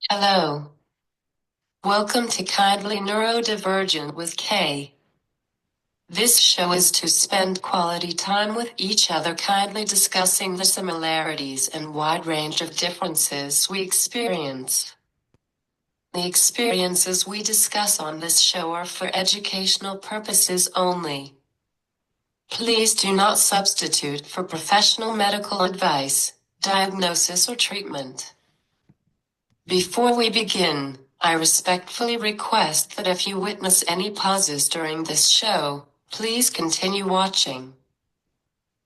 Hello. Welcome to Kindly Neurodivergent with Kay. This show is to spend quality time with each other, kindly discussing the similarities and wide range of differences we experience. The experiences we discuss on this show are for educational purposes only. Please do not substitute for professional medical advice, diagnosis, or treatment. Before we begin, I respectfully request that if you witness any pauses during this show, please continue watching.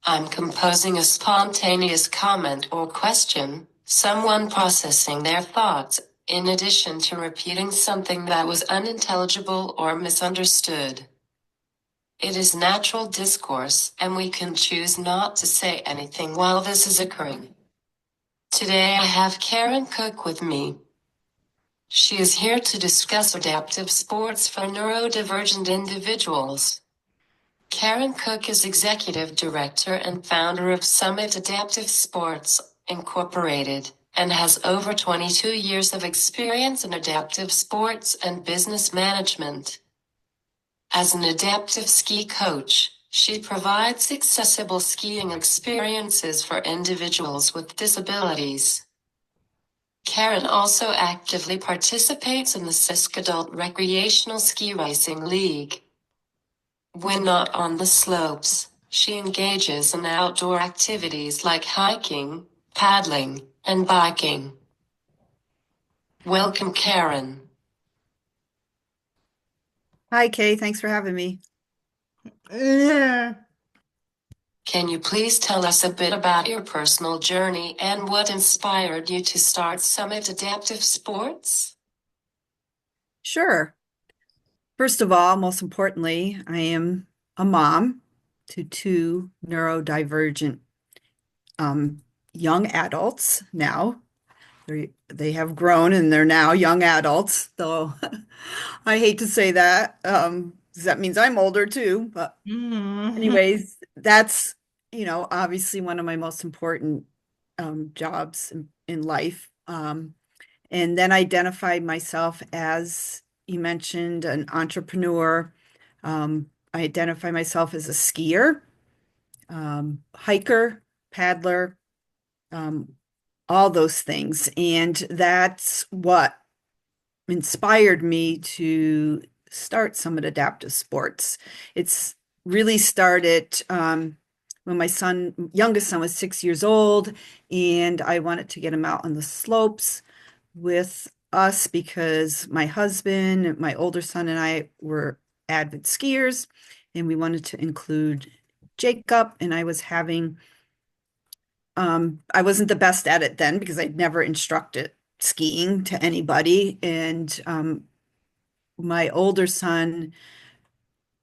I'm composing a spontaneous comment or question, someone processing their thoughts, in addition to repeating something that was unintelligible or misunderstood. It is natural discourse, and we can choose not to say anything while this is occurring. Today I have Karen Cook with me. She is here to discuss adaptive sports for neurodivergent individuals. Karen Cook is Executive Director and founder of Summit Adaptive Sports, Incorporated, and has over 22 years of experience in adaptive sports and business management. As an adaptive ski coach, she provides accessible skiing experiences for individuals with disabilities. Karen also actively participates in the Sisk Adult Recreational Ski Racing League. When not on the slopes, she engages in outdoor activities like hiking, paddling, and biking. Welcome, Karen. Hi, Kay. Thanks for having me. Can you please tell us a bit about your personal journey and what inspired you to start Summit Adaptive Sports? Sure. First of all, most importantly, I am a mom to two neurodivergent young adults now. They have grown and they're now young adults, though I hate to say that. 'Cause that means I'm older too. But anyways, that's, obviously one of my most important jobs in life. And then identify myself as, you mentioned, an entrepreneur. I identify myself as a skier, hiker, paddler, um, all those things. And that's what inspired me to start Summit Adaptive Sports. It's really started when my youngest son was 6 years old, and I wanted to get him out on the slopes with us because my husband, my older son, and I were avid skiers, and we wanted to include Jacob. And I wasn't the best at it then because I'd never instructed skiing to anybody. And my older son,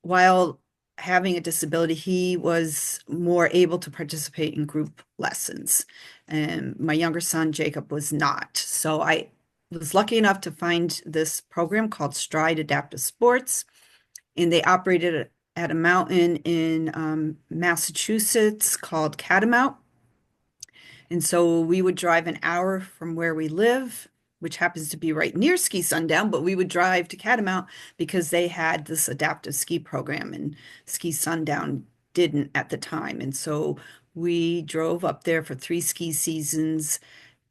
while having a disability, he was more able to participate in group lessons. And my younger son, Jacob, was not. So I was lucky enough to find this program called Stride Adaptive Sports, and they operated at a mountain in Massachusetts called Catamount. And so we would drive an hour from where we live, which happens to be right near Ski Sundown, but we would drive to Catamount because they had this adaptive ski program and Ski Sundown didn't at the time. And so we drove up there for 3 ski seasons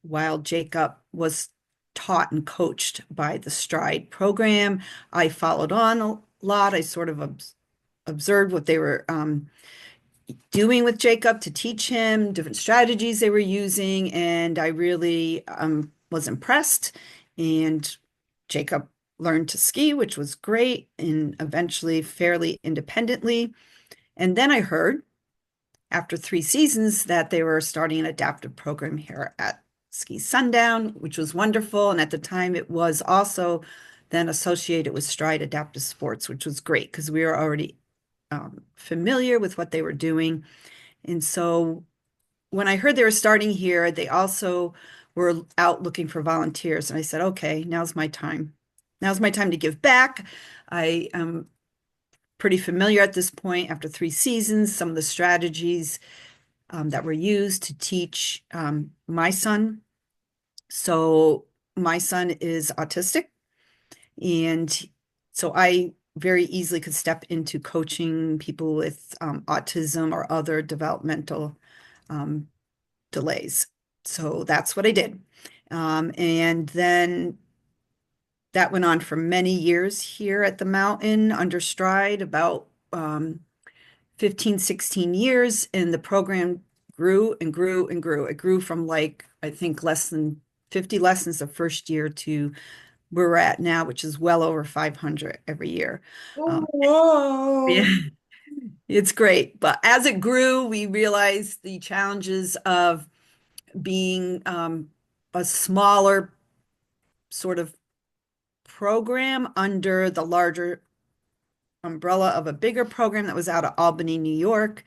while Jacob was taught and coached by the Stride program. I followed on a lot. I sort of observed what they were doing with Jacob to teach him different strategies they were using, and I really was impressed. And Jacob learned to ski, which was great, and eventually fairly independently. And then I heard after 3 seasons that they were starting an adaptive program here at Ski Sundown, which was wonderful. And at the time, it was also then associated with Stride Adaptive Sports, which was great because we were already familiar with what they were doing. And so when I heard they were starting here, they also were out looking for volunteers. And I said, okay, now's my time. Now's my time to give back. I am pretty familiar at this point after 3 seasons, some of the strategies that were used to teach my son. So my son is autistic, and so I very easily could step into coaching people with autism or other developmental um, delays. So that's what I did. And then that went on for many years here at the mountain under Stride, about 15, 16 years. And the program grew and grew and grew. It grew from like, I think, less than 50 lessons the first year to where we're at now, which is well over 500 every year. Um, yeah, Whoa. it's great. But as it grew, we realized the challenges of being a smaller sort of program under the larger umbrella of a bigger program that was out of Albany, New York.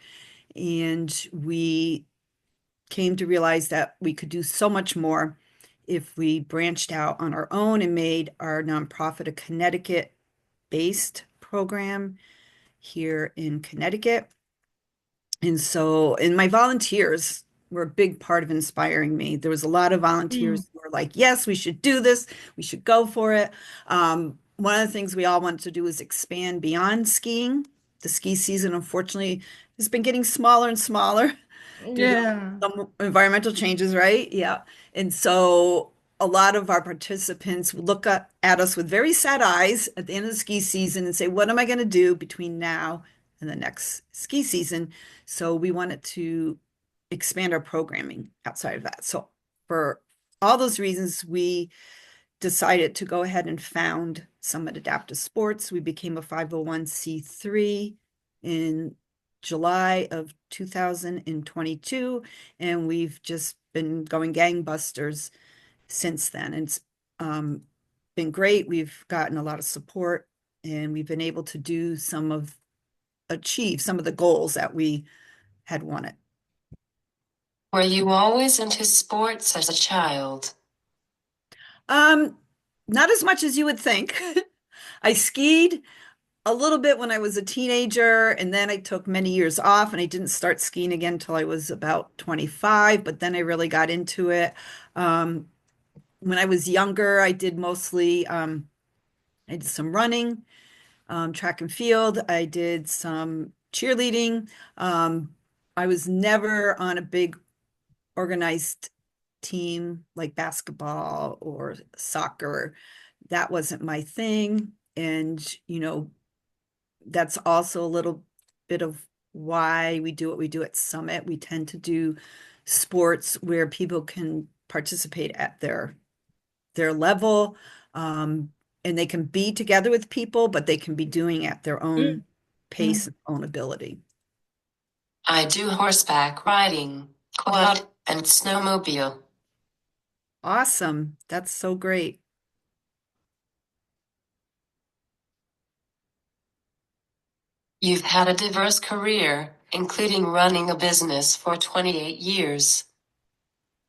And we came to realize that we could do so much more if we branched out on our own and made our nonprofit a Connecticut-based program here in Connecticut. And my volunteers were a big part of inspiring me. There was a lot of Mm. volunteers who were like, yes, we should do this. We should go for it. One of the things we all wanted to do was expand beyond skiing. The ski season, unfortunately, has been getting smaller and smaller due to Yeah. some environmental changes, right? Yeah. And so a lot of our participants would look at us with very sad eyes at the end of the ski season and say, what am I going to do between now and the next ski season? So we wanted to expand our programming outside of that. So for all those reasons, we decided to go ahead and found Summit Adaptive Sports. We became a 501c3 in July of 2022, and we've just been going gangbusters since then. And it's um, been great. We've gotten a lot of support, and we've been able to achieve some of the goals that we had wanted. Were you always into sports as a child? Um, Not as much as you would think. I skied a little bit when I was a teenager, and then I took many years off, and I didn't start skiing again until I was about 25, but then I really got into it. Um, when I was younger, I did some running, track and field. I did some cheerleading. Um, I was never on a big organized team like basketball or soccer. That wasn't my thing. And, that's also a little bit of why we do what we do at Summit. We tend to do sports where people can participate at their level, and they can be together with people, but they can be doing it at their Mm. own Mm. pace and own ability. I do horseback riding, quad, and snowmobile. Awesome. That's so great. You've had a diverse career, including running a business for 28 years.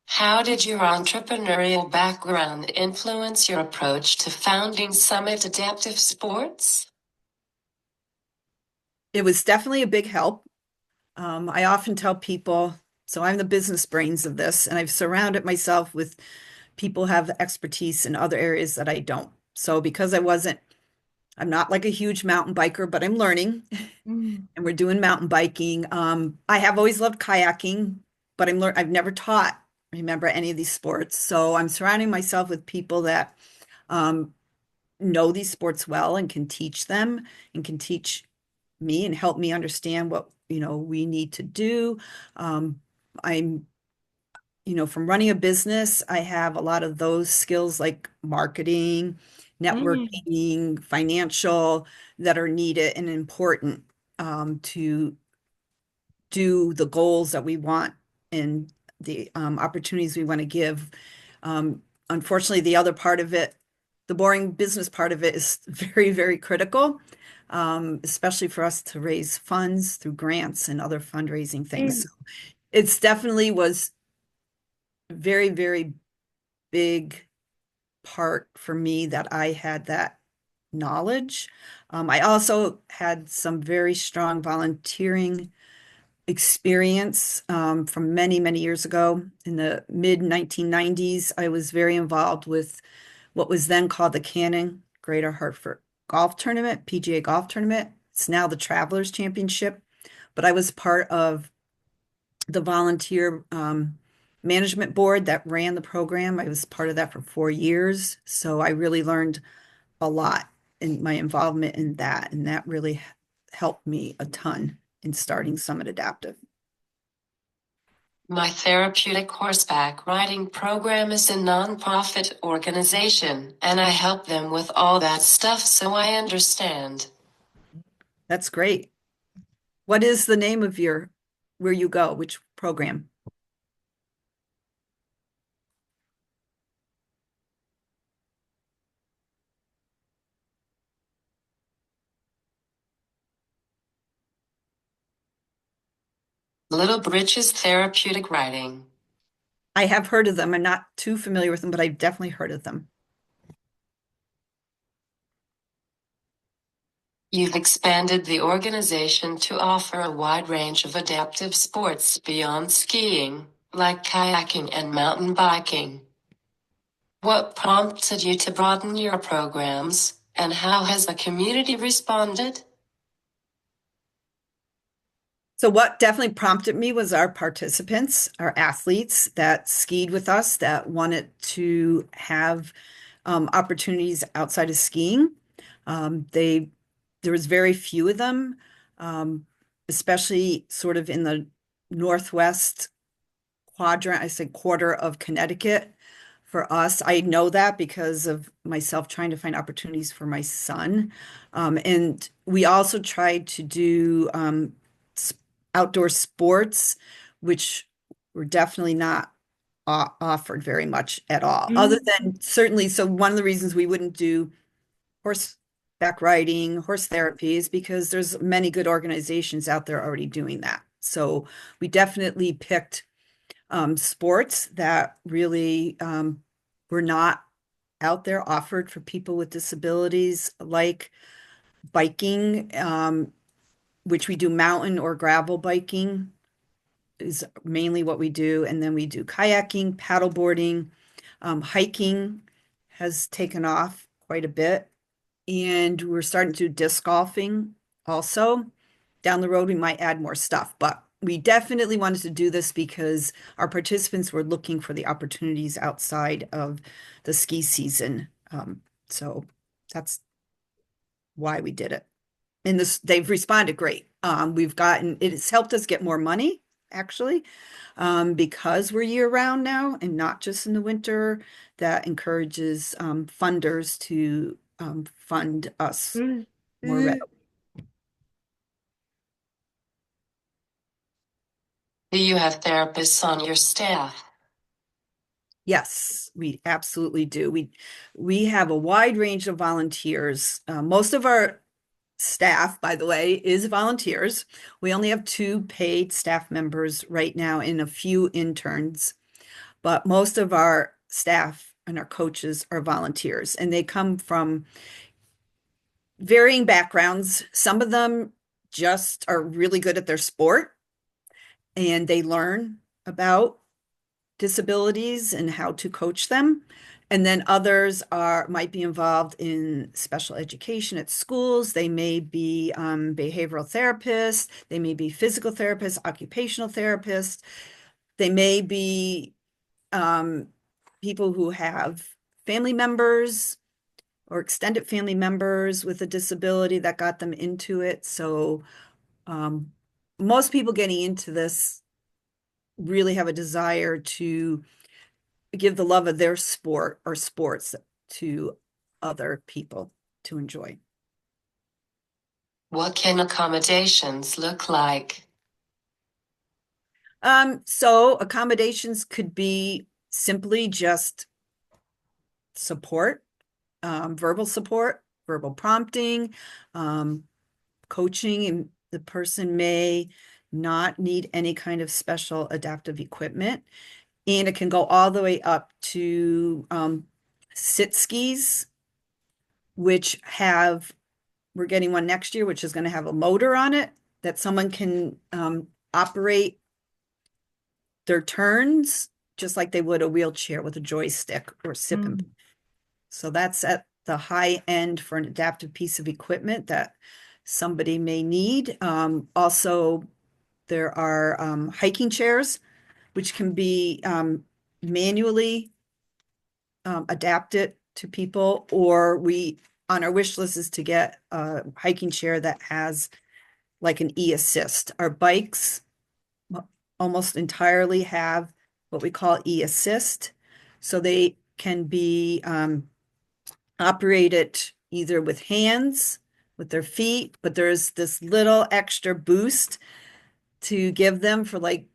How did your entrepreneurial background influence your approach to founding Summit Adaptive Sports? It was definitely a big help. I often tell people, so I'm the business brains of this, and I've surrounded myself with people who have expertise in other areas that I don't. So because I'm not like a huge mountain biker, but I'm learning, Mm. and we're doing mountain biking. I have always loved kayaking, but I've never taught, remember, any of these sports. So I'm surrounding myself with people that um, know these sports well and can teach them and can teach me and help me understand what, we need to do. Um, I'm, from running a business, I have a lot of those skills like marketing, Mm. networking, financial that are needed and important to do the goals that we want and the opportunities we want to give. Unfortunately, the other part of it, the boring business part of it, is very, very critical, especially for us to raise funds through grants and other fundraising things. Mm. So it's definitely was very, very big part for me that I had that knowledge. I also had some very strong volunteering experience from many, many years ago. In the mid 1990s, I was very involved with what was then called the Cannon Greater Hartford Golf Tournament, PGA Golf Tournament. It's now the Travelers Championship, but I was part of the volunteer management board that ran the program. I was part of that for 4 years. So I really learned a lot in my involvement in that. And that really helped me a ton in starting Summit Adaptive. My therapeutic horseback riding program is a nonprofit organization, and I help them with all that stuff, so I understand. That's great. What is the name of where you go, which program? Little Britches Therapeutic Riding. I have heard of them. I'm not too familiar with them, but I've definitely heard of them. You've expanded the organization to offer a wide range of adaptive sports beyond skiing, like kayaking and mountain biking. What prompted you to broaden your programs, and how has the community responded? So what definitely prompted me was our participants, our athletes that skied with us that wanted to have opportunities outside of skiing. There was very few of them, especially sort of in the northwest quadrant, I said quarter of Connecticut. For us, I know that because of myself trying to find opportunities for my son. And we also tried to do outdoor sports, which were definitely not offered very much at all, other than certainly. So one of the reasons we wouldn't do horseback riding, horse therapy is because there's many good organizations out there already doing that. So we definitely picked sports that really were not out there offered for people with disabilities, like biking, which we do mountain or gravel biking is mainly what we do. And then we do kayaking, paddleboarding, hiking has taken off quite a bit. And we're starting to do disc golfing also. Down the road, we might add more stuff, but we definitely wanted to do this because our participants were looking for the opportunities outside of the ski season. So that's why we did it. And they've responded great. It's helped us get more money, actually, because we're year round now and not just in the winter. That encourages funders to fund us more readily. Do you have therapists on your staff? Yes, we absolutely do. We have a wide range of volunteers. Most of our staff, by the way, is volunteers. We only have 2 paid staff members right now and a few interns, but most of our staff and our coaches are volunteers, and they come from varying backgrounds. Some of them just are really good at their sport and they learn about disabilities and how to coach them. And then others might be involved in special education at schools. They may be behavioral therapists. They may be physical therapists, occupational therapists. They may be people who have family members or extended family members with a disability that got them into it. So most people getting into this really have a desire to give the love of their sport or sports to other people to enjoy. What can accommodations look like? So accommodations could be simply just support, verbal support, verbal prompting, coaching, and the person may not need any kind of special adaptive equipment. And it can go all the way up to sit skis, which we're getting one next year, which is going to have a motor on it that someone can operate their turns just like they would a wheelchair with a joystick or sip and so that's at the high end for an adaptive piece of equipment that somebody may need. Also, there are hiking chairs, which can be manually adapted to people, or we on our wish list is to get a hiking chair that has like an e-assist. Our bikes almost entirely have what we call e-assist, so they can be operated either with hands, with their feet, but there's this little extra boost to give them for like,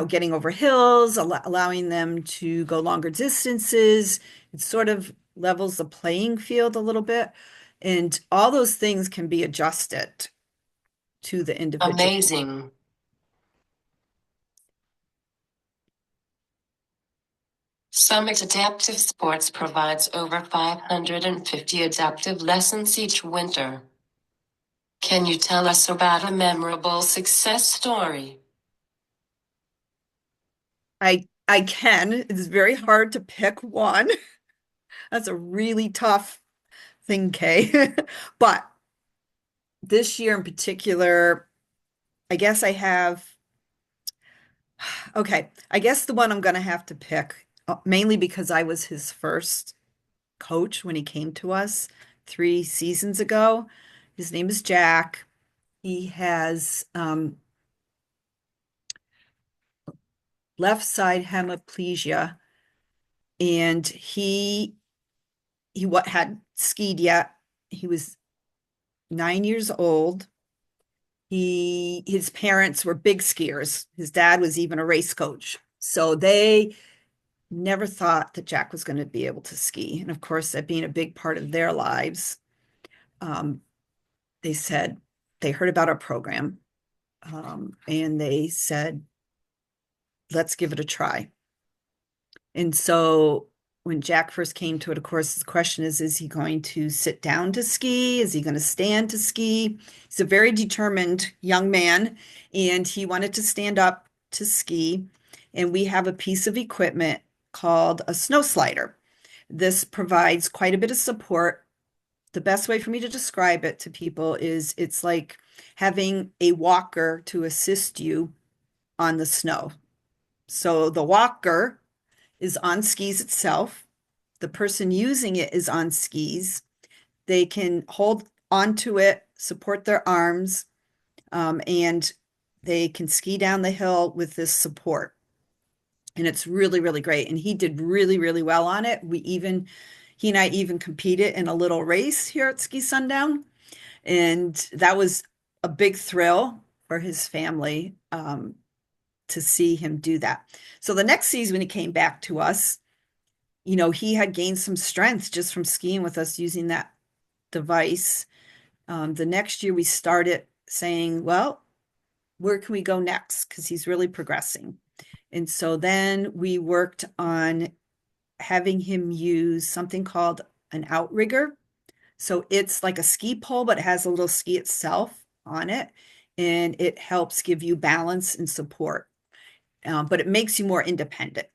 getting over hills, allowing them to go longer distances. It sort of levels the playing field a little bit. And all those things can be adjusted to the individual. Amazing. Summit Adaptive Sports provides over 550 adaptive lessons each winter. Can you tell us about a memorable success story? I can. It's very hard to pick one. That's a really tough thing, Kay. But this year in particular, I guess I have, okay, I guess the one I'm going to have to pick, mainly because I was his first coach when he came to us 3 seasons ago. His name is Jack. He has left side hemiplegia, and he what had skied yet. He was 9 years old. His parents were big skiers. His dad was even a race coach. So they never thought that Jack was going to be able to ski. And of course, that being a big part of their lives, they said they heard about our program, and they said, let's give it a try. And so when Jack first came to it, of course, the question is he going to sit down to ski? Is he going to stand to ski? He's a very determined young man, and he wanted to stand up to ski. And we have a piece of equipment called a snow slider. This provides quite a bit of support. The best way for me to describe it to people is it's like having a walker to assist you on the snow. So the walker is on skis itself. The person using it is on skis. They can hold onto it, support their arms, and they can ski down the hill with this support. And it's really, really great. And he did really, really well on it. He and I even competed in a little race here at Ski Sundown. And that was a big thrill for his family to see him do that. So the next season when he came back to us, he had gained some strength just from skiing with us using that device. The next year we started saying, well, where can we go next? Because he's really progressing. And so then we worked on having him use something called an outrigger. So it's like a ski pole, but it has a little ski itself on it, and it helps give you balance and support. But it makes you more independent.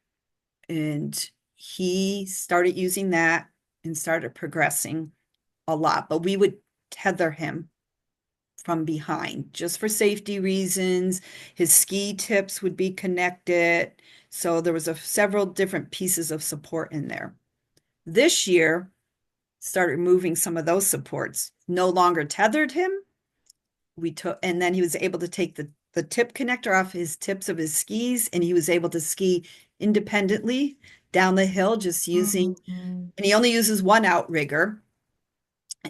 And he started using that and started progressing a lot. But we would tether him from behind just for safety reasons. His ski tips would be connected. So there was several different pieces of support in there. This year, started removing some of those supports, no longer tethered him. And then he was able to take the tip connector off his tips of his skis, and he was able to ski independently down the hill just using, and he only uses one outrigger.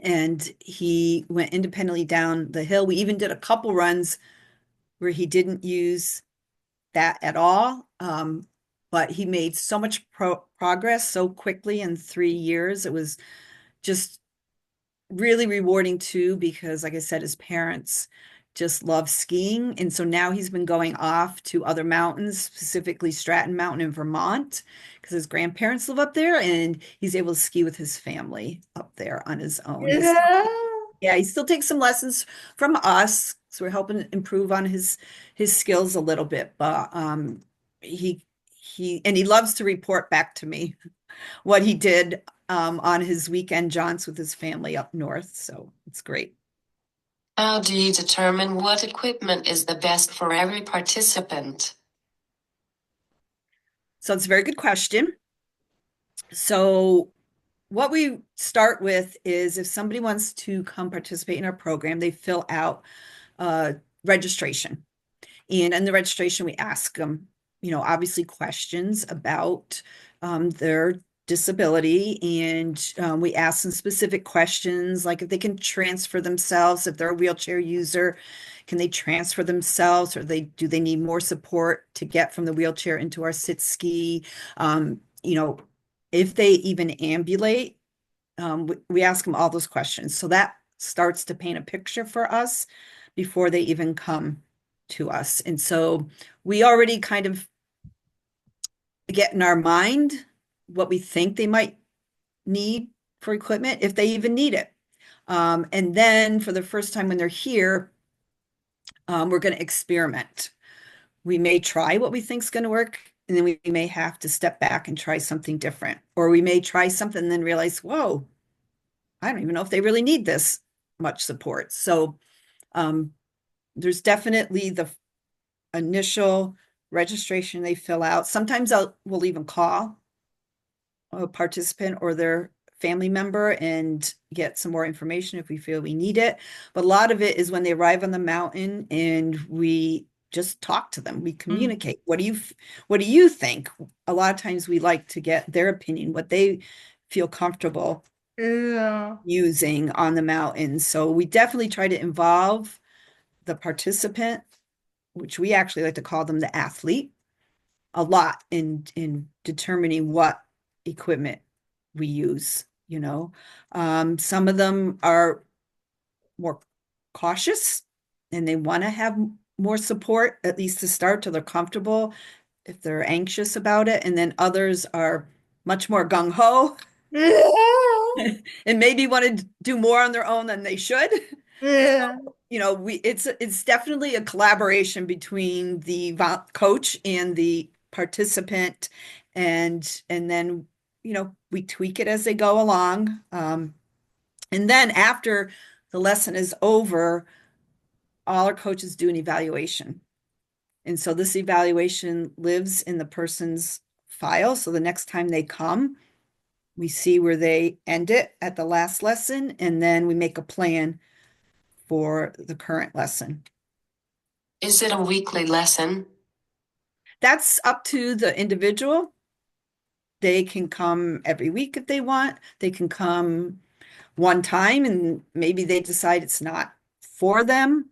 And he went independently down the hill. We even did a couple runs where he didn't use that at all. But he made so much progress so quickly in 3 years. It was just really rewarding too, because like I said, his parents just love skiing. And so now he's been going off to other mountains, specifically Stratton Mountain in Vermont, because his grandparents live up there, and he's able to ski with his family up there on his own. Yeah. Yeah, he still takes some lessons from us, So we're helping improve on his skills a little bit, but he he loves to report back to me what he did on his weekend jaunts with his family up north. So it's great. How do you determine what equipment is the best for every participant? So it's a very good question. So what we start with is if somebody wants to come participate in our program, they fill out registration. And in the registration, we ask them, obviously questions about their disability. And we ask them specific questions, like if they can transfer themselves, if they're a wheelchair user, can they transfer themselves, or do they need more support to get from the wheelchair into our sit ski? Um, you know, if they even ambulate, we ask them all those questions. So that starts to paint a picture for us before they even come to us. And so we already kind of get in our mind what we think they might need for equipment, if they even need it. And then for the first time when they're here, we're going to experiment. We may try what we think is going to work, and then we may have to step back and try something different. Or we may try something and then realize, whoa, I don't even know if they really need this much support. So there's definitely the initial registration they fill out. Sometimes we'll even call a participant or their family member and get some more information if we feel we need it. But a lot of it is when they arrive on the mountain and we just talk to them. We communicate. What do you think? A lot of times we like to get their opinion, what they feel comfortable Yeah. using on the mountain. So we definitely try to involve the participant, which we actually like to call them the athlete, a lot in determining what equipment we use. Some of them are more cautious and they want to have more support, at least to start, till they're comfortable, if they're anxious about it. And then others are much more gung-ho Yeah. and maybe want to do more on their own than they should. Yeah. It's definitely a collaboration between the coach and the participant, and then we tweak it as they go along. And then after the lesson is over, all our coaches do an evaluation. And so this evaluation lives in the person's file. So the next time they come, we see where they end it at the last lesson, and then we make a plan for the current lesson. Is it a weekly lesson? That's up to the individual. They can come every week if they want. They can come one time and maybe they decide it's not for them.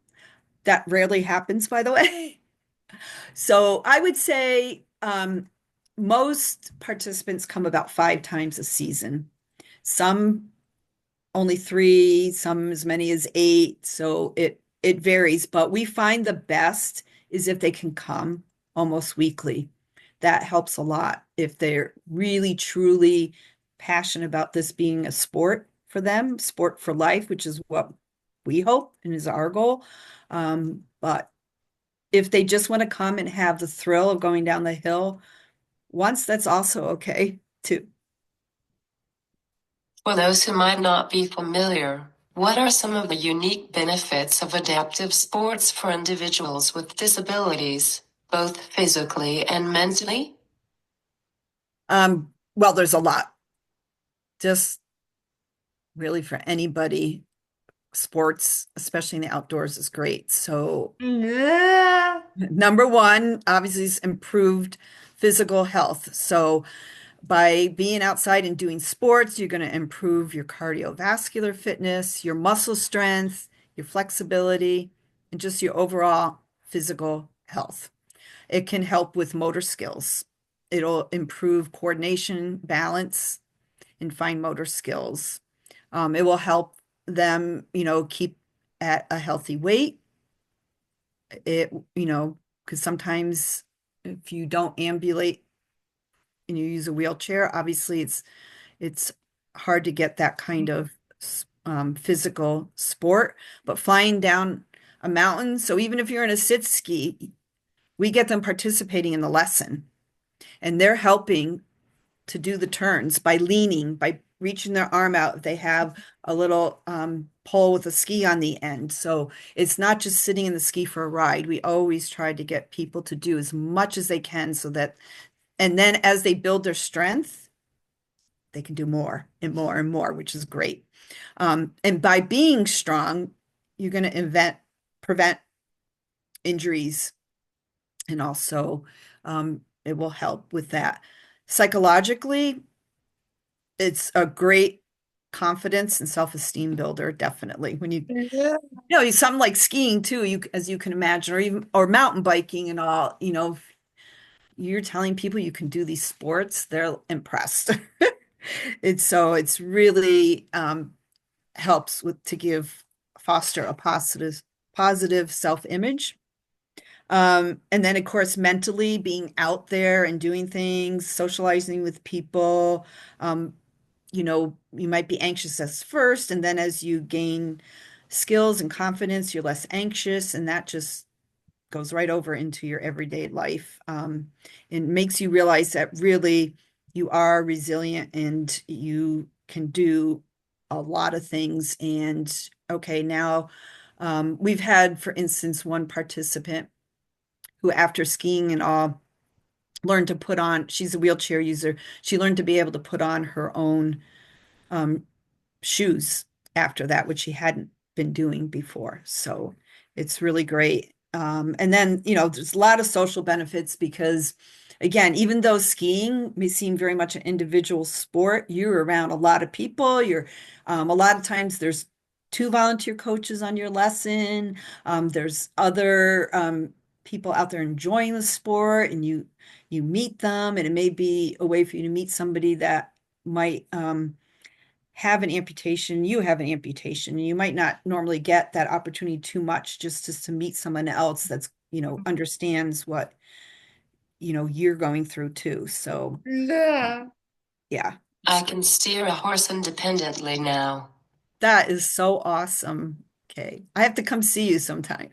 That rarely happens, by the way. So I would say most participants come about 5 times a season. Some only 3, some as many as 8. So it varies, but we find the best is if they can come almost weekly. That helps a lot if they're really truly passionate about this being a sport for them, sport for life, which is what we hope and is our goal. But if they just want to come and have the thrill of going down the hill once, that's also okay too. For those who might not be familiar, what are some of the unique benefits of adaptive sports for individuals with disabilities, both physically and mentally? Well, there's a lot. Just really for anybody, sports, especially in the outdoors, is great. So Yeah. number one, obviously, is improved physical health. So by being outside and doing sports, you're going to improve your cardiovascular fitness, your muscle strength, your flexibility, and just your overall physical health. It can help with motor skills. It'll improve coordination, balance, and fine motor skills. It will help them, keep at a healthy weight. Because sometimes if you don't ambulate and you use a wheelchair, obviously it's hard to get that kind of physical sport. But flying down a mountain. So even if you're in a sit ski, we get them participating in the lesson, and they're helping to do the turns by leaning, by reaching their arm out. If they have a little pole with a ski on the end. So it's not just sitting in the ski for a ride. We always try to get people to do as much as they can so that, and then as they build their strength, they can do more and more and more, which is great. And by being strong, you're going to prevent injuries, and also it will help with that. Psychologically, it's a great confidence and self-esteem builder, definitely. When Yeah. something like skiing too, as you can imagine, or mountain biking and all, if you're telling people you can do these sports, they're impressed. It's really helps with to give foster a positive self-image. And then of course mentally being out there and doing things, socializing with people. You might be anxious as first, and then as you gain skills and confidence, you're less anxious, and that just goes right over into your everyday life. It makes you realize that really you are resilient and you can do a lot of things. And okay, now we've had, for instance, one participant who, after skiing and all, learned to put on, she's a wheelchair user. She learned to be able to put on her own um, shoes after that, which she hadn't been doing before. So it's really great. And then, there's a lot of social benefits because, again, even though skiing may seem very much an individual sport, you're around a lot of people. A lot of times there's two volunteer coaches on your lesson. There's other people out there enjoying the sport, and you meet them, and it may be a way for you to meet somebody that might have an amputation, you have an amputation, and you might not normally get that opportunity too much, just to meet someone else that's, understands what, you're going through too. So Yeah. yeah, I can steer a horse independently now. that is so awesome. Okay. I have to come see you sometime.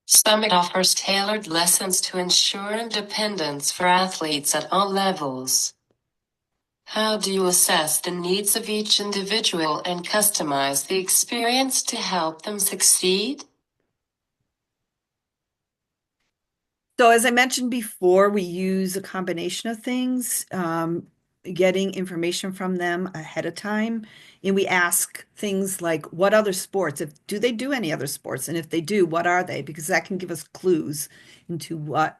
Summit offers tailored lessons to ensure independence for athletes at all levels. How do you assess the needs of each individual and customize the experience to help them succeed? So as I mentioned before, we use a combination of things, getting information from them ahead of time. And we ask things like, what other sports, do they do any other sports? And if they do, what are they? Because that can give us clues into what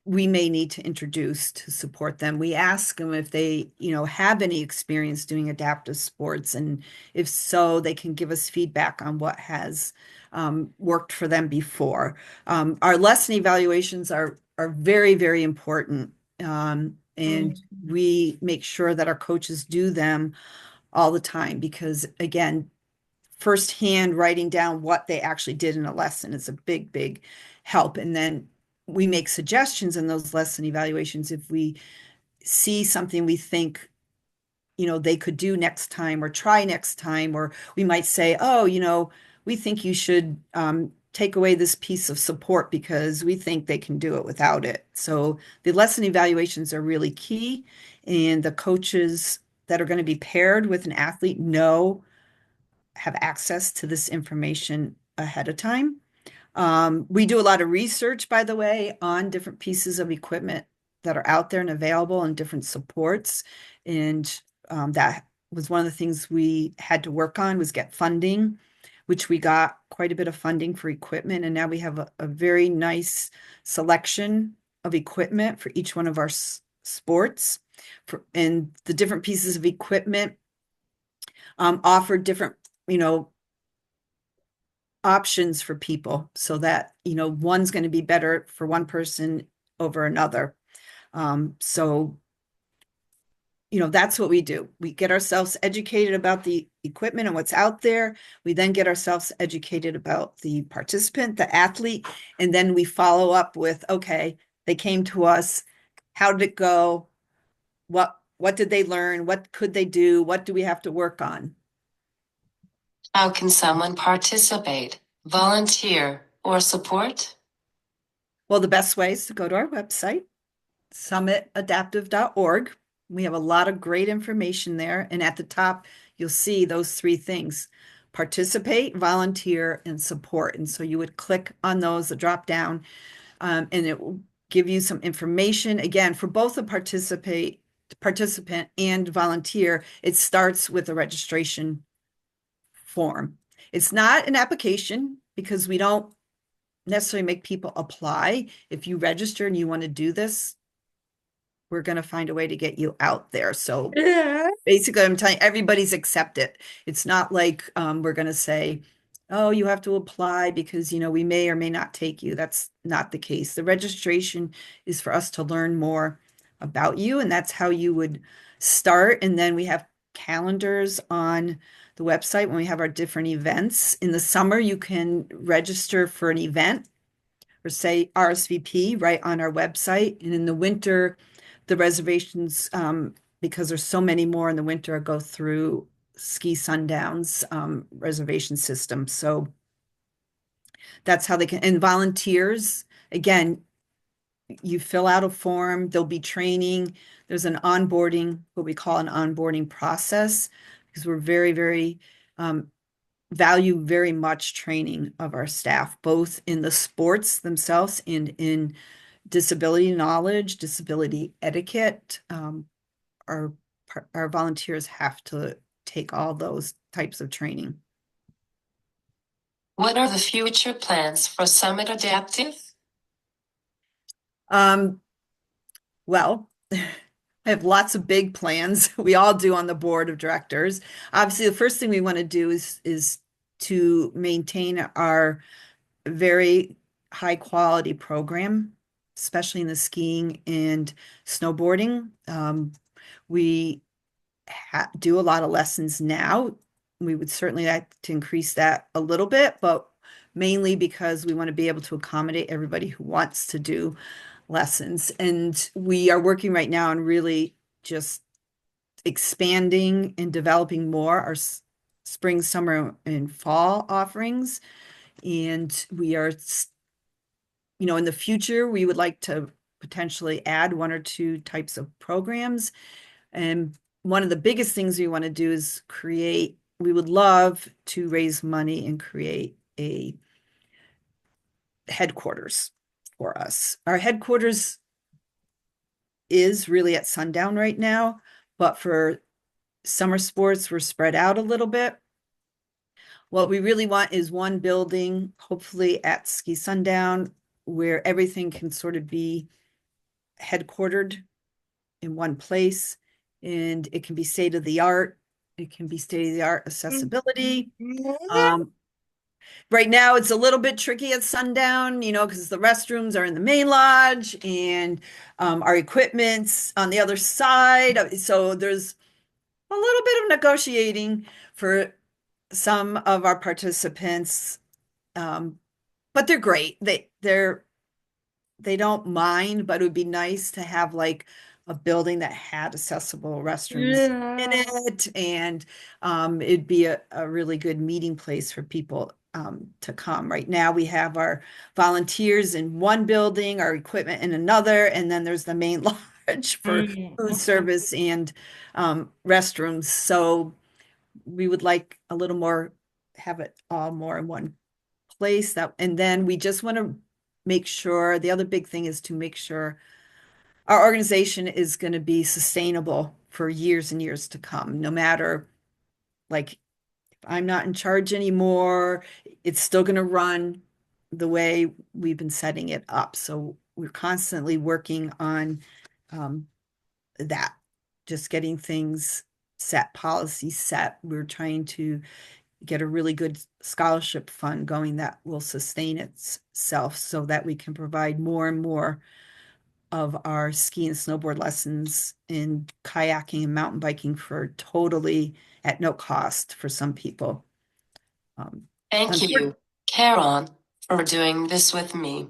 we may need to introduce to support them. We ask them if they, have any experience doing adaptive sports, and if so, they can give us feedback on what has worked for them before. Our lesson evaluations are very, very important, and we make sure that our coaches do them all the time because, again, firsthand writing down what they actually did in a lesson is a big, big help. And then we make suggestions in those lesson evaluations if we see something we think, they could do next time or try next time, or we might say, oh, we think you should take away this piece of support because we think they can do it without it. So the lesson evaluations are really key, and the coaches that are going to be paired with an athlete have access to this information ahead of time. We do a lot of research, by the way, on different pieces of equipment that are out there and available and different supports. And that was one of the things we had to work on, was get funding, which we got quite a bit of funding for equipment. And now we have a very nice selection of equipment for each one of our sports. And the different pieces of equipment offer different, you know, options for people so that, one's going to be better for one person over another. So that's what we do. We get ourselves educated about the equipment and what's out there. We then get ourselves educated about the participant, the athlete, and then we follow up with, okay, they came to us. How did it go? What did they learn? What could they do? What do we have to work on? How can someone participate, volunteer, or support? Well, the best way is to go to our website, summitadaptive.org. We have a lot of great information there. And at the top, you'll see those three things: participate, volunteer, and support. And so you would click on those, the drop down, and it will give you some information. Again, for both the participant and volunteer, it starts with a registration form. It's not an application because we don't necessarily make people apply. If you register and you want to do this, we're going to find a way to get you out there. So basically, I'm telling you, everybody's accepted. It's not like we're going to say, oh, you have to apply because, we may or may not take you. That's not the case. The registration is for us to learn more about you, and that's how you would start. And then we have calendars on the website when we have our different events. In the summer, you can register for an event or say RSVP right on our website. And in the winter, the reservations, because there's so many more in the winter, go through Ski Sundown's reservation system. So that's how they can. And volunteers, again, you fill out a form, there'll be training. There's an onboarding, what we call an onboarding process, because we're very, very value very much training of our staff, both in the sports themselves and in disability knowledge, disability etiquette. Our our volunteers have to take all those types of training. What are the future plans for Summit Adaptive? Well, I have lots of big plans. We all do on the board of directors. Obviously, the first thing we want to do is to maintain our very high quality program, especially in the skiing and snowboarding. We do a lot of lessons now. We would certainly like to increase that a little bit, but mainly because we want to be able to accommodate everybody who wants to do lessons. And we are working right now on really just expanding and developing more our spring, summer, and fall offerings. And we are, in the future, we would like to potentially add one or two types of programs. And one of the biggest things we want to do is we would love to raise money and create a headquarters for us. Our headquarters is really at Sundown right now, but for summer sports, we're spread out a little bit. What we really want is one building, hopefully at Ski Sundown, where everything can sort of be headquartered in one place, and it can be state of the art. It can be state of the art accessibility. Right now, it's a little bit tricky at Sundown, because the restrooms are in the main lodge and our equipment's on the other side. So there's a little bit of negotiating for some of our participants, but they're great. They don't mind, but it would be nice to have like a building that had accessible restrooms in it, and it'd be a really good meeting place for people to come. Right now, we have our volunteers in one building, our equipment in another, and then there's the main lodge for food service and restrooms. So we would like a little more, have it all more in one place. And then we just want to make sure, the other big thing is to make sure our organization is going to be sustainable for years and years to come. No matter, like, if I'm not in charge anymore, it's still going to run the way we've been setting it up. So we're constantly working on that, just getting things set, policies set. We're trying to get a really good scholarship fund going that will sustain itself so that we can provide more and more of our ski and snowboard lessons in kayaking and mountain biking for totally at no cost for some people. Thank you, Karen, for doing this with me.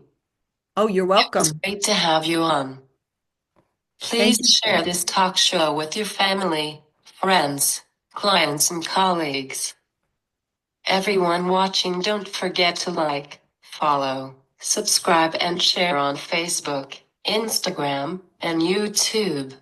Oh, you're It was welcome. great to have you on. Thank Please you. share this talk show with your family, friends, clients, and colleagues. Everyone watching, don't forget to like, follow, subscribe, and share on Facebook, Instagram, and YouTube.